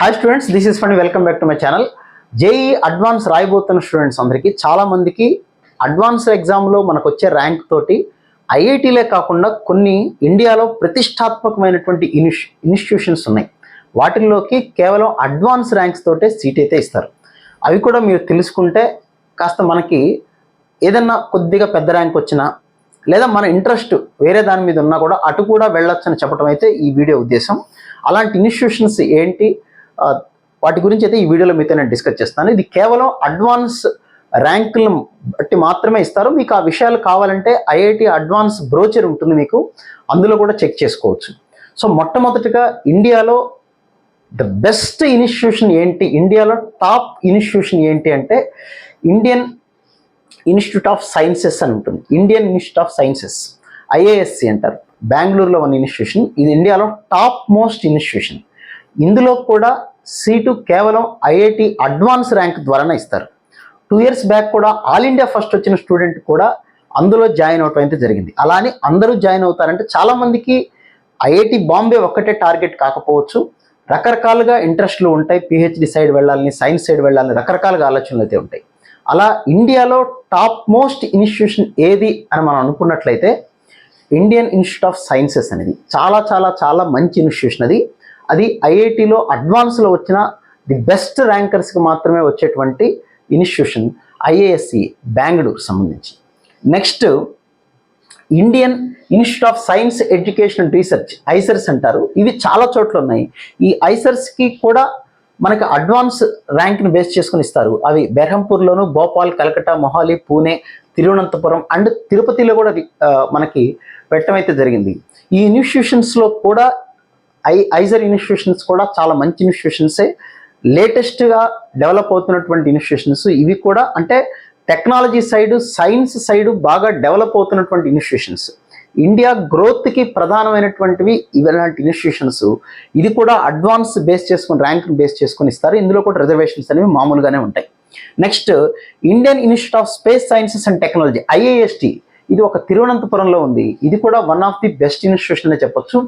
Hi students, this is fund. Welcome back to my channel. JEE advance రాయబోతున్న students అందరికీ, చాలామందికి advance ఎగ్జామ్లో మనకు వచ్చే ర్యాంక్ తోటి ఐఐటీలే కాకుండా కొన్ని ఇండియాలో ప్రతిష్టాత్మకమైనటువంటి ఇన్స్టిట్యూషన్స్ ఉన్నాయి. వాటిల్లోకి కేవలం అడ్వాన్స్ ర్యాంక్స్ తోటే సీట్ అయితే ఇస్తారు. అవి కూడా మీరు తెలుసుకుంటే కాస్త మనకి ఏదన్నా కొద్దిగా పెద్ద ర్యాంక్ వచ్చినా లేదా మన ఇంట్రెస్ట్ వేరే దాని మీద ఉన్నా కూడా అటు కూడా వెళ్ళొచ్చని చెప్పడం అయితే ఈ వీడియో ఉద్దేశం. అలాంటి ఇన్స్టిట్యూషన్స్ ఏంటి, వాటి గురించి అయితే ఈ వీడియోలో మీతో నేను డిస్కస్ చేస్తాను. ఇది కేవలం అడ్వాన్స్ ర్యాంకులను బట్టి మాత్రమే ఇస్తారు. మీకు ఆ విషయాలు కావాలంటే ఐఐటి అడ్వాన్స్ బ్రోచర్ ఉంటుంది, మీకు అందులో కూడా చెక్ చేసుకోవచ్చు. సో మొట్టమొదటిగా ఇండియాలో ద బెస్ట్ ఇన్స్టిట్యూషన్ ఏంటి, ఇండియాలో టాప్ ఇన్స్టిట్యూషన్ ఏంటి అంటే ఇండియన్ ఇన్స్టిట్యూట్ ఆఫ్ సైన్సెస్ అని ఉంటుంది. Indian institute of sciences, IASc అంటారు. బెంగళూరులో ఉన్న ఇన్స్టిట్యూషన్. ఇది ఇండియాలో టాప్ మోస్ట్ ఇన్స్టిట్యూషన్. ఇందులో కూడా సీటు కేవలం ఐఐటి అడ్వాన్స్ ర్యాంక్ ద్వారానే ఇస్తారు. 2 years బ్యాక్ కూడా ఆల్ ఇండియా ఫస్ట్ వచ్చిన స్టూడెంట్ కూడా అందులో జాయిన్ అవటం అయితే జరిగింది. అలా అని అందరూ జాయిన్ అవుతారంటే చాలామందికి ఐఐటి బాంబే ఒక్కటే టార్గెట్ కాకపోవచ్చు. రకరకాలుగా ఇంట్రెస్ట్లు ఉంటాయి. పిహెచ్డి సైడ్ వెళ్ళాలని, సైన్స్ సైడ్ వెళ్ళాలని రకరకాలుగా ఆలోచనలు అయితే ఉంటాయి. అలా ఇండియాలో టాప్ మోస్ట్ ఇన్స్టిట్యూషన్ ఏది అని మనం అనుకున్నట్లయితే ఇండియన్ ఇన్స్టిట్యూట్ ఆఫ్ సైన్సెస్ అనేది చాలా చాలా చాలా మంచి ఇన్స్టిట్యూషన్. అది ఐఐటిలో అడ్వాన్స్లో వచ్చిన ది బెస్ట్ ర్యాంకర్స్కి మాత్రమే వచ్చేటువంటి ఇన్స్టిట్యూషన్ ఐఏఎస్సి బెంగళూరు సంబంధించి. Next Indian institute of science education and research, IISERs అంటారు. ఇవి చాలా చోట్ల ఉన్నాయి. ఈ ఐసెర్స్కి కూడా మనకి అడ్వాన్స్ ర్యాంక్ని బేస్ చేసుకుని ఇస్తారు. అవి బెర్హంపూర్లోను, భోపాల్, కలకత్తా, మొహాలి, పూణే, తిరువనంతపురం అండ్ తిరుపతిలో కూడా మనకి పెట్టడం అయితే జరిగింది. ఈ ఇన్స్టిట్యూషన్స్లో కూడా ఐజర్ ఇన్స్టిట్యూషన్స్ కూడా చాలా మంచి ఇన్స్టిట్యూషన్సే, లేటెస్ట్గా డెవలప్ అవుతున్నటువంటి ఇన్స్టిట్యూషన్స్. ఇవి కూడా అంటే టెక్నాలజీ సైడు, సైన్స్ సైడు బాగా డెవలప్ అవుతున్నటువంటి ఇన్స్టిట్యూషన్స్. ఇండియా గ్రోత్కి ప్రధానమైనటువంటివి ఇలాంటి ఇన్స్టిట్యూషన్స్. ఇది కూడా అడ్వాన్స్ బేస్ చేసుకుని, ర్యాంక్ని బేస్ చేసుకుని ఇస్తారు. ఇందులో కూడా రిజర్వేషన్స్ అనేవి మామూలుగానే ఉంటాయి. Next Indian institute of space sciences and technology, IIST. ఇది ఒక తిరువనంతపురంలో ఉంది. ఇది కూడా one of the best institution అనే చెప్పొచ్చు.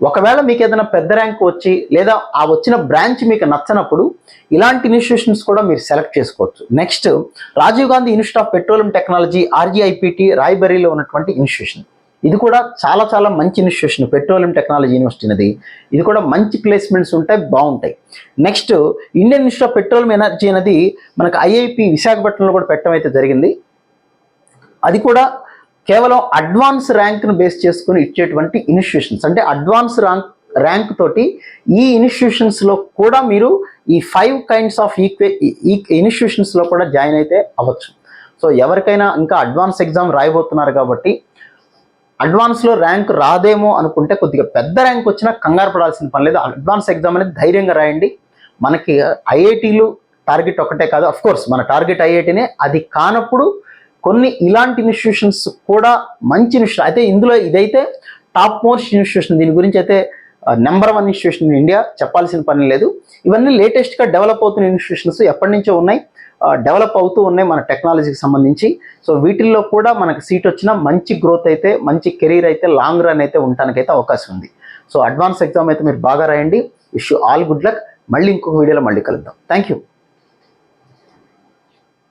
ఒకవేళ మీకు ఏదైనా పెద్ద ర్యాంక్ వచ్చి లేదా ఆ వచ్చిన బ్రాంచ్ మీకు నచ్చనప్పుడు ఇలాంటి ఇన్స్టిట్యూషన్స్ కూడా మీరు సెలెక్ట్ చేసుకోవచ్చు. Next Rajiv Gandhi institute of petroleum technology, RGIPT, రాయ్బరీలో ఉన్నటువంటి ఇన్స్టిట్యూషన్. ఇది కూడా చాలా చాలా మంచి ఇన్స్టిట్యూషన్, పెట్రోలియం టెక్నాలజీ యూనివర్సిటీ అనేది. ఇది కూడా మంచి ప్లేస్మెంట్స్ ఉంటాయి, బాగుంటాయి. Next Indian institute of petroleum energy అనేది మనకు ఐఐపి విశాఖపట్నంలో కూడా పెట్టడం అయితే జరిగింది. అది కూడా కేవలం అడ్వాన్స్ ర్యాంక్ను బేస్ చేసుకుని ఇచ్చేటువంటి ఇన్స్టిట్యూషన్స్. అంటే అడ్వాన్స్ ర్యాంక్ తోటి ఈ ఇన్స్టిట్యూషన్స్లో కూడా మీరు ఈ 5 kinds ఆఫ్ ఇన్స్టిట్యూషన్స్లో కూడా జాయిన్ అయితే అవ్వచ్చు. సో ఎవరికైనా ఇంకా అడ్వాన్స్ ఎగ్జామ్ రాయబోతున్నారు కాబట్టి అడ్వాన్స్లో ర్యాంక్ రాదేమో అనుకుంటే కొద్దిగా పెద్ద ర్యాంక్ వచ్చినా కంగారు పడాల్సిన పని లేదు. అడ్వాన్స్ ఎగ్జామ్ అనేది ధైర్యంగా రాయండి. మనకి ఐఐటీలు టార్గెట్ ఒకటే కాదు, అఫ్కోర్స్ మన టార్గెట్ ఐఐటీనే. అది కానప్పుడు కొన్ని ఇలాంటి ఇన్స్టిట్యూషన్స్ కూడా మంచి ఇన్స్టిట్యూషన్ అయితే ఇందులో ఇదైతే టాప్ మోస్ట్ ఇన్స్టిట్యూషన్. దీని గురించి అయితే నెంబర్ 1 ఇన్స్టిట్యూషన్ ఇన్ ఇండియా, చెప్పాల్సిన పని లేదు. ఇవన్నీ లేటెస్ట్గా డెవలప్ అవుతున్న ఇన్స్టిట్యూషన్స్, ఎప్పటి నుంచో ఉన్నాయి, డెవలప్ అవుతూ ఉన్నాయి మన టెక్నాలజీకి సంబంధించి. సో వీటిల్లో కూడా మనకు సీట్ వచ్చినా మంచి గ్రోత్ అయితే, మంచి కెరీర్ అయితే, లాంగ్ రన్ అయితే ఉండటానికైతే అవకాశం ఉంది. సో అడ్వాన్స్ ఎగ్జామ్ అయితే మీరు బాగా రాయండి. Wish you all good luck. మళ్ళీ ఇంకొక వీడియోలో మళ్ళీ కలుద్దాం. Thank you.